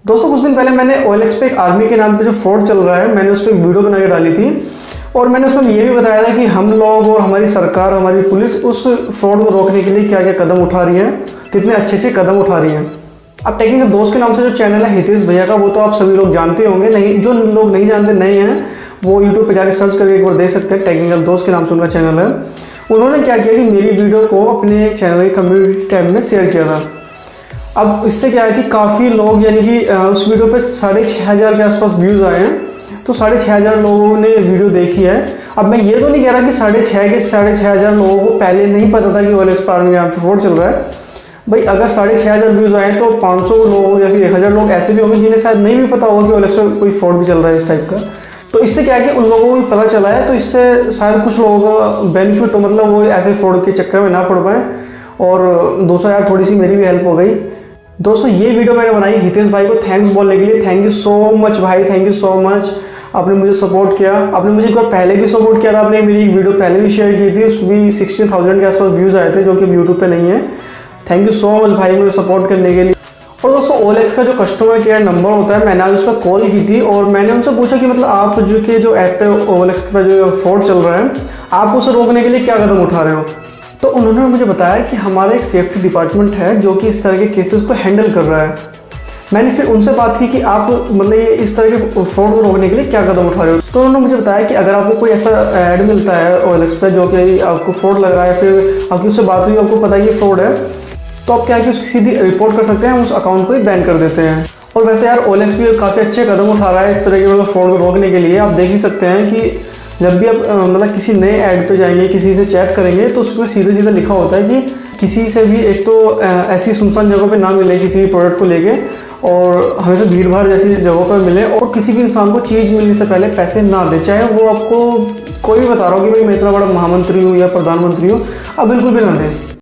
दोस्तों कुछ दिन पहले मैंने OLX पे एक आर्मी के नाम पे जो फ्रॉड चल रहा है, मैंने उस पर एक वीडियो बना के डाली थी और मैंने उसमें ये भी बताया था कि हम लोग और हमारी सरकार, हमारी पुलिस उस फ्रॉड को रोकने के लिए क्या क्या कदम उठा रही है, कितने अच्छे से कदम उठा रही है। अब टेक्निकल दोस्त के नाम से जो चैनल है हितेश भैया का, वो तो आप सभी लोग जानते होंगे। नहीं, जो लोग नहीं जानते, नए हैं, वो यूट्यूब पे जाके सर्च करके एक बार देख सकते हैं। टेक्निकल दोस्त के नाम से उनका चैनल है। उन्होंने क्या किया कि मेरी वीडियो को अपने चैनल के कम्युनिटी टैब में शेयर किया था। अब इससे क्या है कि काफ़ी लोग, यानी कि उस वीडियो पे 6500 के आसपास व्यूज़ आए हैं। तो 6500 लोगों ने वीडियो देखी है। अब मैं ये तो नहीं कह रहा कि 6500 लोगों को पहले नहीं पता था कि OLX आर्मी के नाम से फ्रॉड चल रहा है। भाई अगर 6500 व्यूज़ आए तो 500 लोग या फिर 1000 लोग ऐसे भी होंगे जिन्हें शायद नहीं भी पता होगा कि OLX में कोई फ्रॉड भी चल रहा है इस टाइप का। तो इससे क्या है कि उन लोगों को भी पता चला है, तो इससे शायद कुछ लोगों का बेनिफिट हो, मतलब वो ऐसे फ्रॉड के चक्कर में ना पड़ पाए। और दोस्तों यार, थोड़ी सी मेरी भी हेल्प हो गई। दोस्तों ये वीडियो मैंने बनाई हितेश भाई को थैंक्स बोलने के लिए। थैंक यू सो मच भाई, थैंक यू सो मच। आपने मुझे सपोर्ट किया। आपने मुझे एक बार पहले भी सपोर्ट किया था। आपने मेरी एक वीडियो पहले भी शेयर की थी, उस पर भी 16,000 के आसपास व्यूज़ आए थे, जो कि यूट्यूब पे नहीं है। थैंक यू सो मच भाई मुझे सपोर्ट करने के लिए। और दोस्तों OLX का जो कस्टमर केयर नंबर होता है, मैंने आज उस पर कॉल की थी और मैंने उनसे पूछा कि मतलब आप जो ऐप पे OLX पे जो फ्रॉड चल रहा है, आप उसे रोकने के लिए क्या कदम उठा रहे हो। तो उन्होंने मुझे बताया कि हमारा एक सेफ्टी डिपार्टमेंट है जो कि इस तरह के केसेस को हैंडल कर रहा है। मैंने फिर उनसे बात की कि आप मतलब ये इस तरह के फ्रॉड को रोकने के लिए क्या कदम उठा रहे हो। तो उन्होंने मुझे बताया कि अगर आपको कोई ऐसा ऐड मिलता है OLX पे जो कि आपको फ्रॉड लग रहा है, फिर आपकी उससे बात हुई, आपको पता है कि फ्रॉड है, तो आप क्या है कि उसकी सीधी रिपोर्ट कर सकते हैं, हम उस अकाउंट को ही बैन कर देते हैं। और वैसे यार OLX भी काफ़ी अच्छे कदम उठा रहा है इस तरह के मतलब फ्रॉड को रोकने के लिए। आप देख ही सकते हैं कि जब भी आप मतलब किसी नए ऐड पे जाएंगे, किसी से चैट करेंगे, तो उसमें सीधे सीधे लिखा होता है कि किसी से भी एक तो ऐसी सुनसान जगह पे ना मिले किसी भी प्रोडक्ट को लेके, और हमेशा भीड़ भाड़ जैसी जगहों पर मिले, और किसी भी इंसान को चीज़ मिलने से पहले पैसे ना दे, चाहे वो आपको कोई भी बता रहा हो कि भाई मैं इतना बड़ा महामंत्री हूँ या प्रधानमंत्री हूँ, आप बिल्कुल भी ना दें।